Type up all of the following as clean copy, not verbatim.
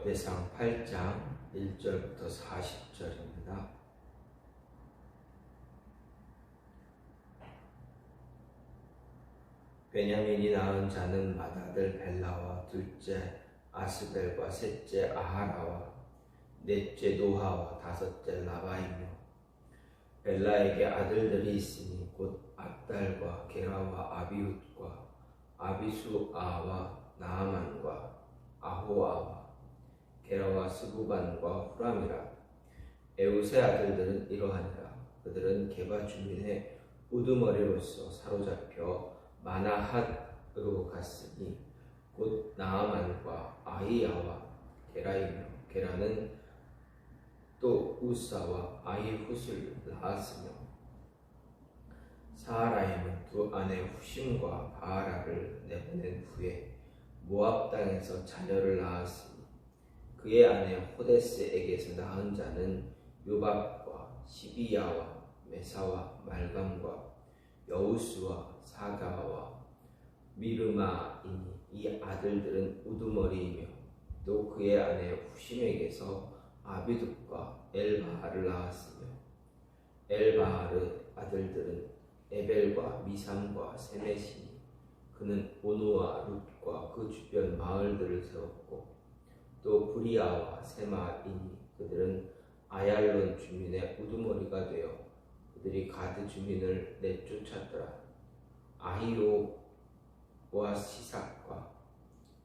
역대상 8장 1절부터 40절입니다. 베냐민이 낳은 자는 맏아들 벨라와 둘째 아스벨과 셋째 아하라와 넷째 노하와 다섯째 라바이며, 벨라에게 아들들이 있으니 곧 압달과 게라와 아비훗과 아비수아와 나아만과 아호아와 게라와 스부반과 후람이라. 에웃의 아들들은 이러하니라. 그들은 게바 주민의 우두머리로서 사로잡혀 마나핫으로 갔으니 곧 나아만과 아히야와 게라이며, 게라는 또 우사와 아히훗을 낳았으며, 사하라임은 두 아내 후심과 바하라를 내보낸 후에 모압 땅에서 자녀를 낳았으니, 그의 아내 호데스에게서 낳은 자는 요밥과 시비야와 메사와 말감과 여우스와 사가와 미르마이니, 이 아들들은 우두머리이며, 또 그의 아내 후심에게서 아비둡과 엘바하를 낳았으며, 엘바하르 아들들은 에벨과 미삼과 세메시니, 그는 오노와 룻과 그 주변 마을들을 세웠고, 또 브리아와 세마이니, 그들은 아얄론 주민의 우두머리가 되어 그들이 가드 주민을 내쫓았더라. 아히로와 시삭과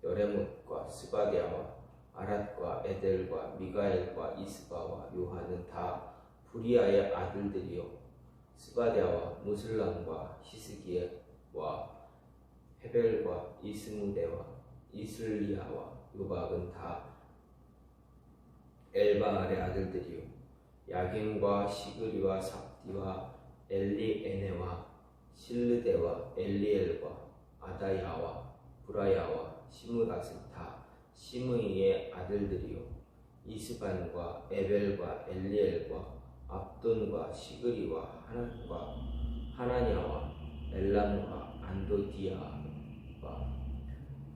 여레못과 스바디아와 아랏과 에델과 미가엘과 이스바와 요한은 다 브리아의 아들들이요, 스바디아와 무슬람과 히스기야와 헤벨과 이스무데와 이슬리아와 요박은 다 엘바알의 아들들이요, 야긴과 시그리와 삽디와 엘리에네와 실르데와 엘리엘과 아다야와 브라야와 시므닷은 다 시므이의 아들들이요, 이스반과 에벨과 엘리엘과 압돈과 시그리와 하낫과 하나냐와 엘람과 안도디아와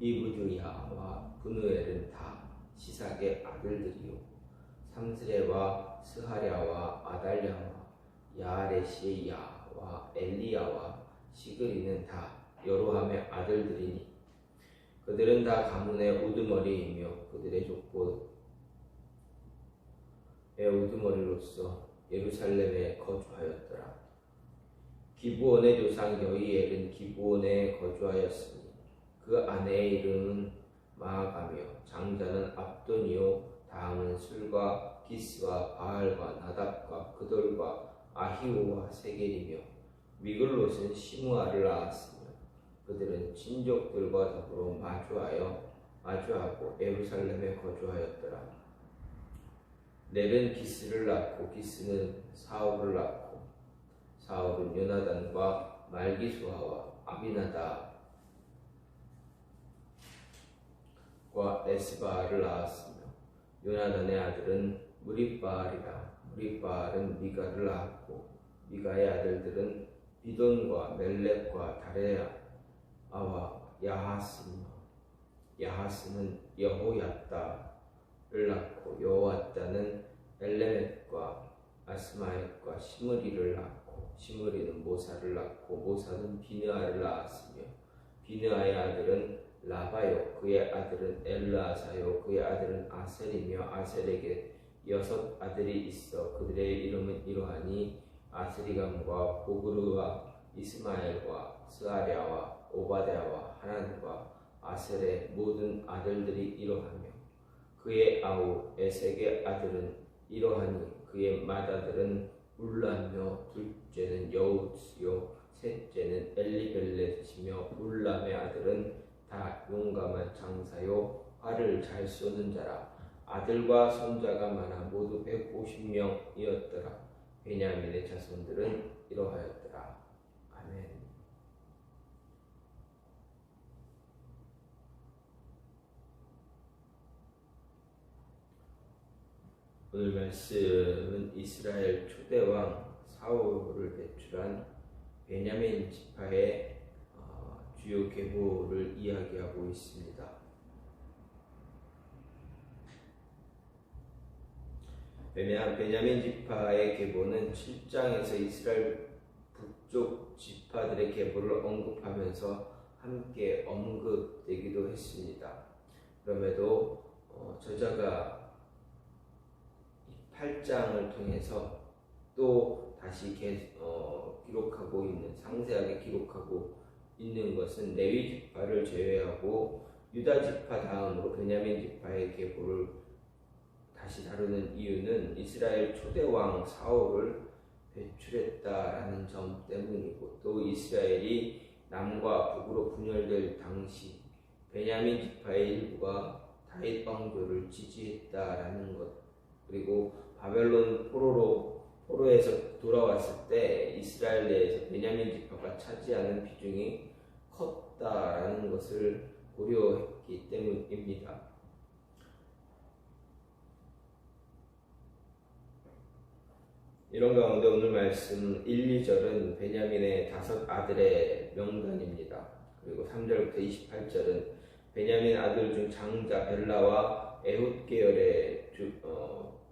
이브드야와 분우엘은 다 시삭의 아들들이요, 삼스레와 스하랴와 아달랴와 야레시야와 엘리야와 시그리는 다 여로함의 아들들이니, 그들은 다 가문의 우두머리이며 그들의 족보의 우두머리로서 예루살렘에 거주하였더라. 기브온의 조상 여이엘은 기브온에 거주하였으니 그 아내의 이름은 마아가며, 장자는 압돈이요, 다음은 술과 기스와 바알과 나답과 그돌과 아히오와 세겔이며, 미글롯은 시므아를 낳았으며, 그들은 친족들과 더불어 마주하고 예루살렘에 거주하였더라. 넬은 기스를 낳고 기스는 사울을 낳고, 사울은 요나단과 말기수아와 아비나답과 에스바를 낳았으며, 요나단의 아들은 무립바알이라. 무립바알은 미가를 낳았고, 미가의 아들들은 비돈과 멜렉과 다레아와 야하스며, 야하스는 여호야다를 낳고, 여호야다는 엘레멧과 아스마옅과 시므리를 낳고, 시므리는 모사를 낳고, 모사는 비느아를 낳았으며, 비느아의 아들은 라바요, 그의 아들은 엘르아사요, 그의 아들은 아셀이며, 아셀에게 6 아들이 있어 그들의 이름은 이러하니 아스리감과 보그르와 이스마엘과 스아랴와 오바댜와 하난과 아셀의 모든 아들들이 이러하며, 그의 아우 에색의 아들은 이러하니 그의 맏아들은 울라며, 둘째는 여우스요, 셋째는 엘리벨렛이며, 울람의 아들은 다 용감한 장사요, 활을 잘 쏘는 자라. 아들과 손자가 많아 모두 150명이었더라. 베냐민의 자손들은 이러하였더라. 아멘. 오늘 말씀은 이스라엘 초대왕 사울을 배출한 베냐민 지파의 주요 계보를 이야기하고 있습니다. 베냐민 지파의 계보는 7장에서 이스라엘 북쪽 지파들의 계보를 언급하면서 함께 언급되기도 했습니다. 그럼에도 저자가 8장을 통해서 또 다시 기록하고 있는, 상세하게 기록하고 있는 것은 레위 지파를 제외하고 유다 지파 다음으로 베냐민 지파의 계보를 다시 다루는 이유는 이스라엘 초대 왕 사울을 배출했다라는 점 때문이고, 또 이스라엘이 남과 북으로 분열될 당시 베냐민 지파의 일부가 다윗 왕조를 지지했다라는 것, 그리고 바벨론 포로에서 돌아왔을 때 이스라엘 내에서 베냐민 지파가 차지하는 비중이 컸다라는 것을 고려했기 때문입니다. 이런 가운데 오늘 말씀 1, 2절은 베냐민의 5 아들의 명단입니다. 그리고 3절부터 28절은 베냐민 아들 중 장자 벨라와 에훗 계열의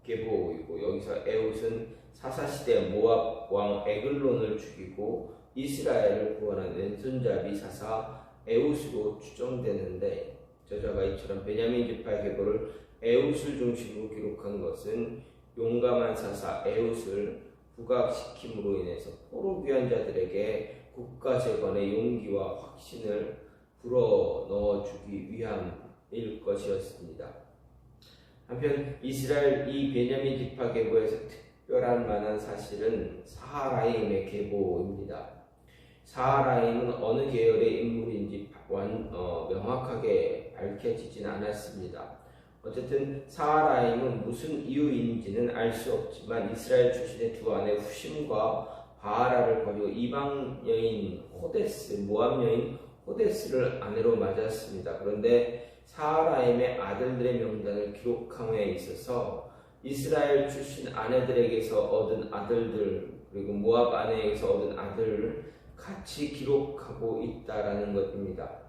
계보이고, 여기서 에훗은 사사시대 모압 왕 에글론을 죽이고 이스라엘을 구원한 왼손잡이 사사 에훗으로 추정되는데, 저자가 이처럼 베냐민 지파의 계보를 에훗을 중심으로 기록한 것은 용감한 사사 에훗을 부각시킴으로 인해서 포로 귀환 자들에게 국가 재건의 용기와 확신을 불어넣어주기 위함일 것이었습니다. 한편 이스라엘 이 베냐민 지파 계보에서 특별한 만한 사실은 사하라임의 계보입니다. 사하라임은 어느 계열의 인물인지 명확하게 밝혀지진 않았습니다. 어쨌든 사하라임은 무슨 이유인지는 알 수 없지만 이스라엘 출신의 두 아내 후심과 바하라를 버리고 이방 여인 호데스, 모압 여인 호데스를 아내로 맞았습니다. 그런데 사하라임의 아들들의 명단을 기록함에 있어서 이스라엘 출신 아내들에게서 얻은 아들들, 그리고 모압 아내에게서 얻은 아들을 같이 기록하고 있다라는 것입니다.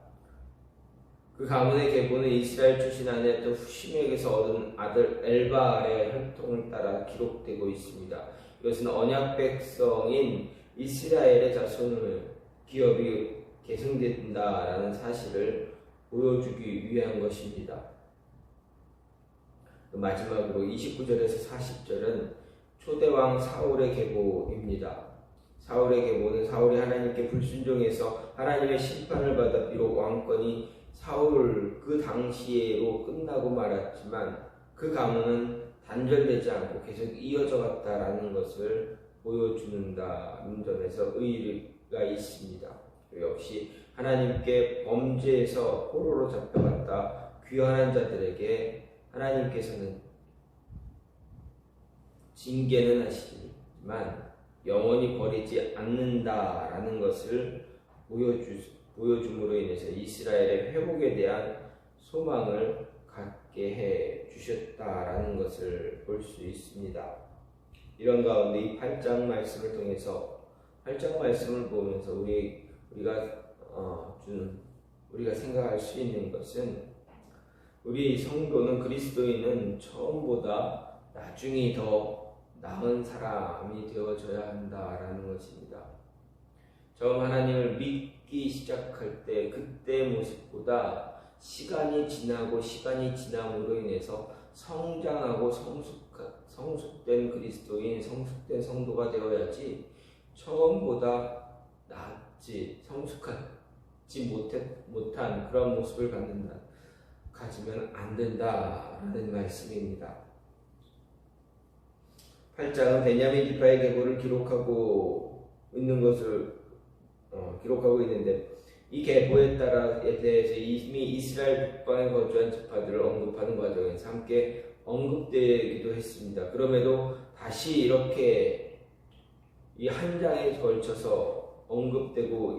그 가문의 계보는 이스라엘 출신 아내였던 후심에게서 얻은 아들 엘바알의 혈통을 따라 기록되고 있습니다. 이것은 언약 백성인 이스라엘의 자손을 기업이 계승된다라는 사실을 보여주기 위한 것입니다. 마지막으로 29절에서 40절은 초대왕 사울의 계보입니다. 사울의 계보는 사울이 하나님께 불순종해서 하나님의 심판을 받아 비록 왕권이 사울 그 당시에로 끝나고 말았지만 그 가문은 단절되지 않고 계속 이어져 갔다라는 것을 보여주는다는 점에서 의의가 있습니다. 역시 하나님께 범죄에서 포로로 잡혀갔다 귀환한 자들에게 하나님께서는 징계는 하시지만 영원히 버리지 않는다라는 것을 보여줌으로 인해서 이스라엘의 회복에 대한 소망을 갖게 해 주셨다라는 것을 볼 수 있습니다. 이런 가운데 이 8장 말씀을 통해서 8장 말씀을 보면서 우리가 생각할 수 있는 것은 우리 성도는 그리스도인은 처음보다 나중이 더 나은 사람이 되어져야 한다라는 것입니다. 처음 하나님을 믿기 시작할 때 그때 모습보다 시간이 지나고 시간이 지남으로 인해서 성장하고 성숙된 그리스도인, 성숙된 성도가 되어야지 처음보다 낫지 성숙하지 못한 그런 모습을 가지면 안 된다라는 말씀입니다. 8장은 베냐민 지파의 계보를 기록하고 있는데 이 계보에 대해서 이미 이스라엘 북방에 거주한 지파들을 언급하는 과정에서 함께 언급되기도 했습니다. 그럼에도 다시 이렇게 이 한 장에 걸쳐서 언급되고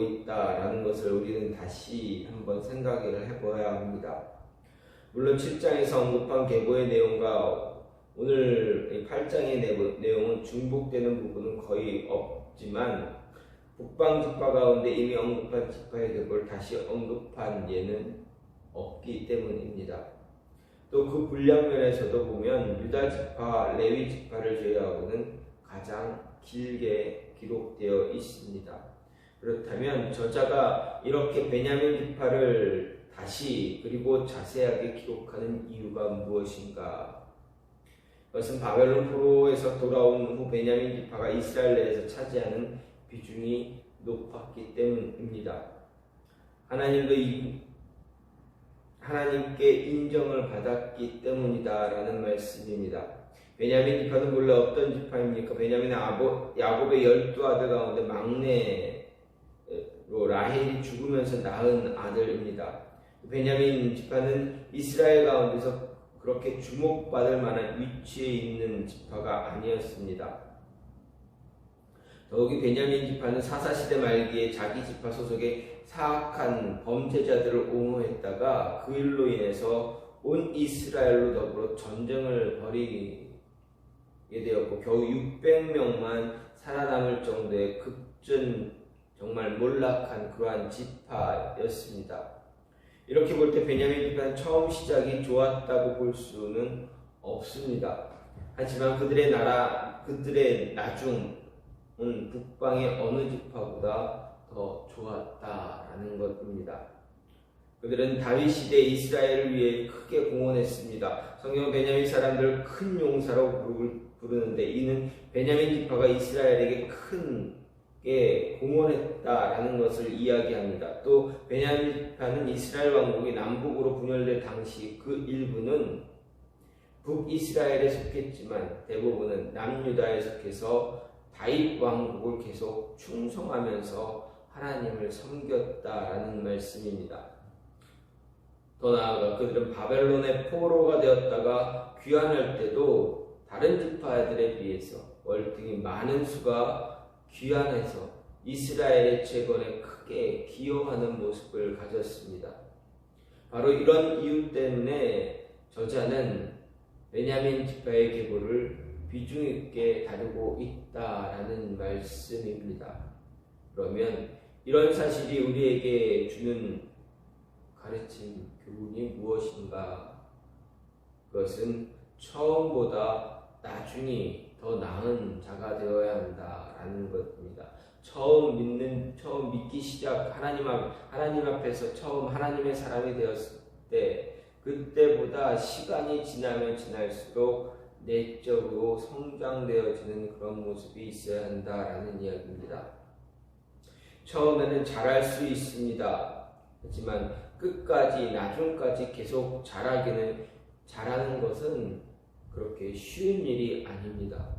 있다라는 것을 우리는 다시 한번 생각을 해봐야 합니다. 물론 7장에서 언급한 계보의 내용과 오늘 8장의 내용은 중복되는 부분은 거의 없지만 북방 지파 가운데 이미 언급한 지파의 계보를 다시 언급한 예는 없기 때문입니다. 또 그 분량 면에서도 보면 유다 지파, 레위 지파를 제외하고는 가장 길게 기록되어 있습니다. 그렇다면 저자가 이렇게 베냐민 지파를 다시 그리고 자세하게 기록하는 이유가 무엇인가? 그것은 바벨론 포로에서 돌아온 후 베냐민 지파가 이스라엘 내에서 차지하는 비중이 높았기 때문입니다. 하나님께 인정을 받았기 때문이다라는 말씀입니다. 베냐민 지파는 원래 어떤 지파입니까? 베냐민은 야곱의 12아들 가운데 막내로 라헬이 죽으면서 낳은 아들입니다. 베냐민 지파는 이스라엘 가운데서 그렇게 주목받을 만한 위치에 있는 지파가 아니었습니다. 더욱이 베냐민 지파는 사사시대 말기에 자기 지파 소속의 사악한 범죄자들을 옹호했다가 그 일로 인해서 온 이스라엘로 더불어 전쟁을 벌이게 되었고 겨우 600명만 살아남을 정도의 정말 몰락한 그러한 지파였습니다. 이렇게 볼 때 베냐민 지파는 처음 시작이 좋았다고 볼 수는 없습니다. 하지만 그들의 나중은 북방의 어느 지파보다 더 좋았다라는 것입니다. 그들은 다윗 시대 이스라엘을 위해 크게 공헌했습니다. 성경 베냐민 사람들을 큰 용사로 부르는데 이는 베냐민 지파가 이스라엘에게 크게 공헌했다라는 것을 이야기합니다. 또 베냐민 지파는 이스라엘 왕국이 남북으로 분열될 당시 그 일부는 북이스라엘에 속했지만 대부분은 남유다에 속해서 다윗 왕국을 계속 충성하면서 하나님을 섬겼다라는 말씀입니다. 더 나아가 그들은 바벨론의 포로가 되었다가 귀환할 때도 다른 지파들에 비해서 월등히 많은 수가 귀환해서 이스라엘의 재건에 크게 기여하는 모습을 가졌습니다. 바로 이런 이유 때문에 저자는 베냐민 지파의 계보를 비중 있게 다루고 있다라는 말씀입니다. 그러면 이런 사실이 우리에게 주는 가르침, 교훈이 무엇인가? 그것은 처음보다 나중이 더 나은 자가 되어야 한다라는 것입니다. 처음 믿기 시작, 하나님 앞에서 처음 하나님의 사람이 되었을 때, 그때보다 시간이 지나면 지날수록 내적으로 성장되어지는 그런 모습이 있어야 한다라는 이야기입니다. 처음에는 잘할 수 있습니다. 하지만 끝까지, 나중까지 계속 잘하는 것은 그렇게 쉬운 일이 아닙니다.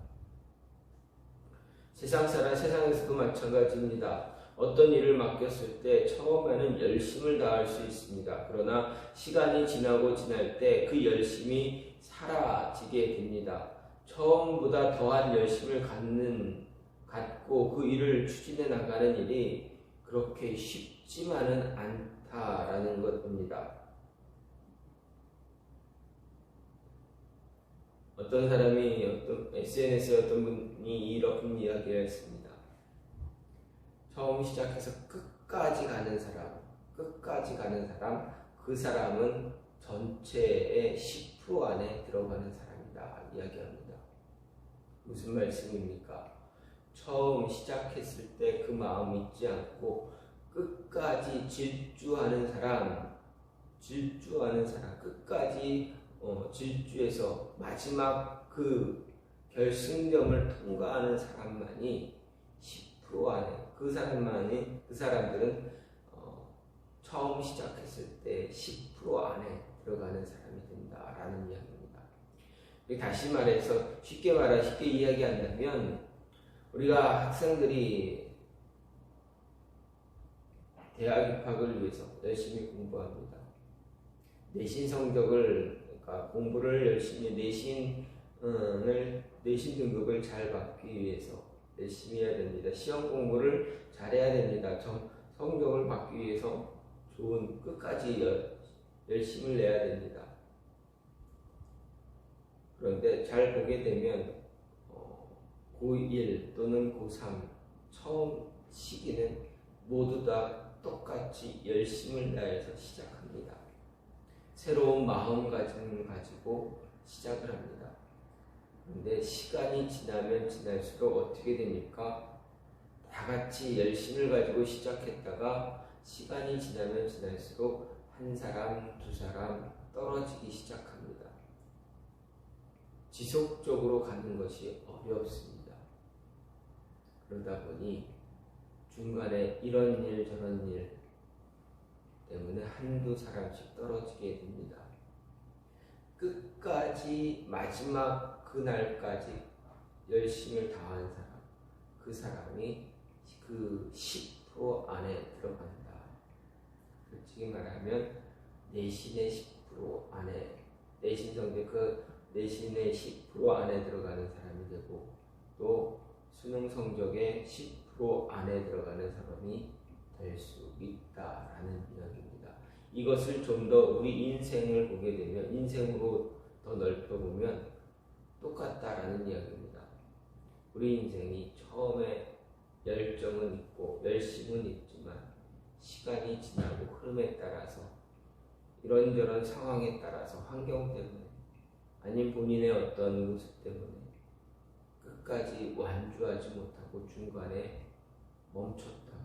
세상에서도 마찬가지입니다. 어떤 일을 맡겼을 때 처음에는 열심을 다할 수 있습니다. 그러나 시간이 지나고 지날 때 그 열심이 사라지게 됩니다. 처음보다 더한 열심을 갖고 그 일을 추진해 나가는 일이 그렇게 쉽지만은 않다라는 것입니다. 어떤 SNS에 어떤 분이 이런 이야기를 했습니다. 처음 시작해서 끝까지 가는 사람, 그 사람은 전체의 10% 안에 들어가는 사람이다 이야기합니다. 무슨 말씀입니까? 처음 시작했을 때 그 마음 잊지 않고 끝까지 질주하는 사람, 끝까지 질주해서 마지막 그 결승점을 통과하는 사람만이 10% 안에, 그 사람들은 처음 시작했을 때 10% 안에 들어가는 사람이 된다라는 이야기입니다. 다시 말해서 쉽게 이야기한다면 우리가 학생들이 대학 입학을 위해서 열심히 공부합니다. 내신 성적을, 그러니까 공부를 열심히 내신 등급을 잘 받기 위해서 열심히 해야 됩니다. 시험 공부를 잘해야 됩니다. 성적을 받기 위해서 끝까지 열심을 내야 됩니다. 그런데 잘 보게 되면 고1 또는 고3 처음 시기는 모두 다 똑같이 열심을 다해서 시작합니다. 새로운 마음가짐을 가지고 시작을 합니다. 그런데 시간이 지나면 지날수록 어떻게 됩니까? 다 같이 열심을 가지고 시작했다가 시간이 지나면 지날수록 한 사람, 두 사람 떨어지기 시작합니다. 지속적으로 가는 것이 어렵습니다. 그러다 보니 중간에 이런 일 저런 일 때문에 한두 사람씩 떨어지게 됩니다. 끝까지 마지막 그날까지 열심을 다한 사람, 그 사람이 그 10% 안에 들어간다. 솔직히 말하면 내신의 10% 안에, 내신 성적 그 내신의 10% 안에 들어가는 사람이 되고, 또 수능 성적의 10% 안에 들어가는 사람이 될 수 있다라는 이야기입니다. 이것을 좀 더 우리 인생을 보게 되면, 인생으로 더 넓혀보면 똑같다라는 이야기입니다. 우리 인생이 처음에 열정은 있고 열심은 있지만 시간이 지나고 흐름에 따라서, 이런저런 상황에 따라서, 환경 때문에 아니면 본인의 어떤 모습 때문에 끝까지 완주하지 못하고 중간에 멈췄다가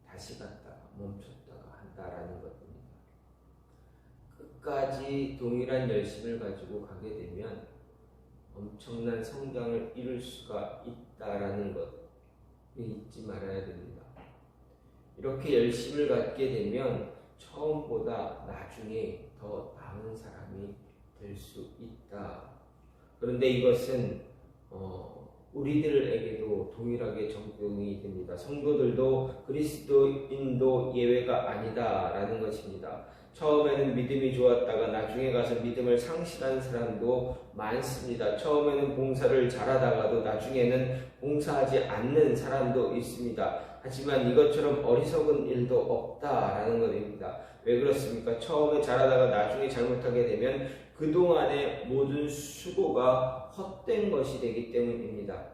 다시 갔다가 멈췄다가 한다라는 것입니다. 끝까지 동일한 열심을 가지고 가게 되면 엄청난 성장을 이룰 수가 있다라는 것 잊지 말아야 됩니다. 이렇게 열심을 갖게 되면 처음보다 나중에 더 나은 사람이 될 수 있다. 그런데 이것은 우리들에게도 동일하게 적용이 됩니다. 성도들도 그리스도인도 예외가 아니다라는 것입니다. 처음에는 믿음이 좋았다가 나중에 가서 믿음을 상실한 사람도 많습니다. 처음에는 봉사를 잘하다가도 나중에는 봉사하지 않는 사람도 있습니다. 하지만 이것처럼 어리석은 일도 없다라는 것입니다. 왜 그렇습니까? 처음에 잘하다가 나중에 잘못하게 되면 그동안의 모든 수고가 헛된 것이 되기 때문입니다.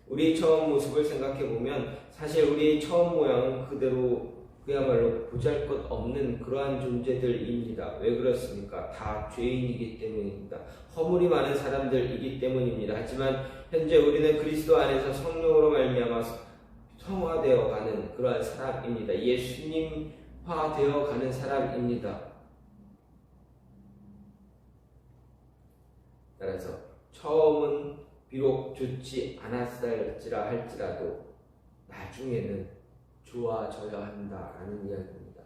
우리의 처음 모습을 생각해 보면 사실 우리의 처음 모양은 그대로 그야말로 보잘것없는 그러한 존재들입니다. 왜 그렇습니까? 다 죄인이기 때문입니다. 허물이 많은 사람들이기 때문입니다. 하지만 현재 우리는 그리스도 안에서 성령으로 말미암아 성화되어 가는 그러한 사람입니다. 예수님화되어 가는 사람입니다. 따라서 처음은 비록 좋지 않았을지라 할지라도 나중에는 좋아져야 한다라는 이야기입니다.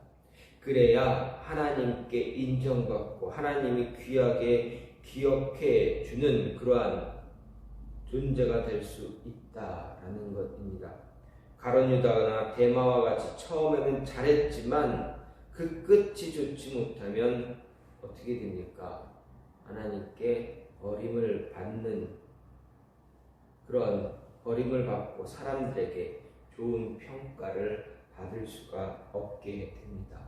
그래야 하나님께 인정받고 하나님이 귀하게 기억해 주는 그러한 존재가 될 수 있다라는 것입니다. 가룟 유다나 데마와 같이 처음에는 잘했지만 그 끝이 좋지 못하면 어떻게 됩니까? 하나님께 버림을 받는, 그런 버림을 받고 사람들에게 좋은 평가를 받을 수가 없게 됩니다.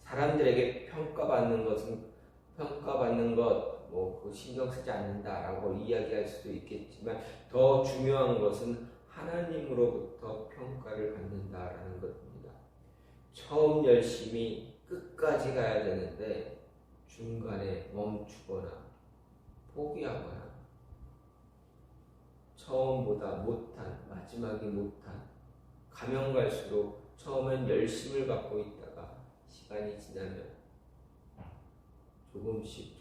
사람들에게 평가받는 것 그 신경 쓰지 않는다라고 이야기할 수도 있겠지만 더 중요한 것은 하나님으로부터 평가를 받는다라는 것입니다. 처음 열심히 끝까지 가야 되는데 중간에 멈추거나 포기하거나 처음보다 못한, 마지막이 못한, 가면 갈수록 처음엔 열심을 갖고 있다가 시간이 지나면 조금씩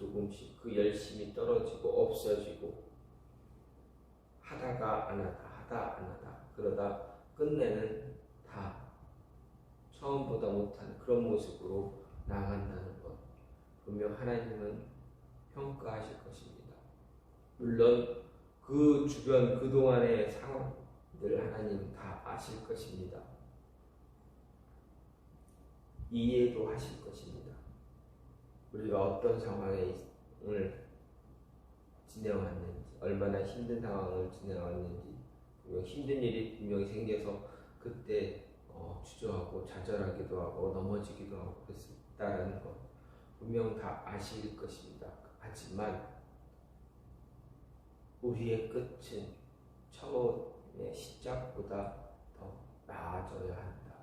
그 열심이 떨어지고 없어지고 하다가 안 하다 그러다 끝내는 다 처음보다 못한 그런 모습으로 나아간다는 것, 분명 하나님은 평가하실 것입니다. 물론 그 주변 그동안의 상황들을 하나님 다 아실 것입니다. 이해도 하실 것입니다. 우리가 어떤 상황을 지내왔는지, 얼마나 힘든 상황을 지내왔는지, 힘든 일이 분명히 생겨서 그때 주저하고 좌절하기도 하고 넘어지기도 하고 그랬다는 것 분명 다 아실 것입니다. 하지만 우리의 끝은 처음의 시작보다 더 나아져야 한다.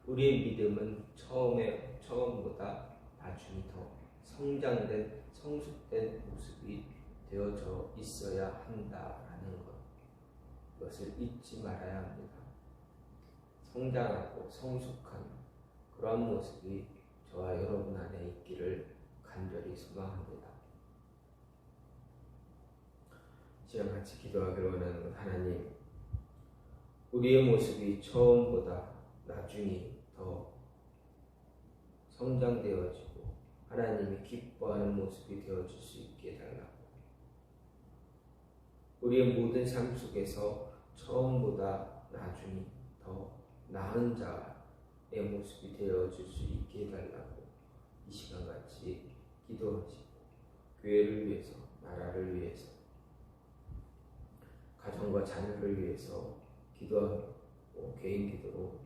우리의 믿음은 처음보다 나중이 더 성장된 성숙된 모습이 되어져 있어야 한다라는 것, 이것을 잊지 말아야 합니다. 성장하고 성숙한 그런 모습이 저와 여러분 안에 있기를 간절히 소망합니다. 시간 같이 기도하기로 원하는 것, 하나님, 우리의 모습이 처음보다 나중이 더 성장되어지고 하나님이 기뻐하는 모습이 되어질 수 있게 해달라고. 우리의 모든 삶 속에서 처음보다 나중이 더 나은 자의 모습이 되어질 수 있게 해달라고 이 시간 같이 기도하시고, 교회를 위해서, 나라를 위해서, 가정과 자녀를 위해서 기도하고 개인 기도로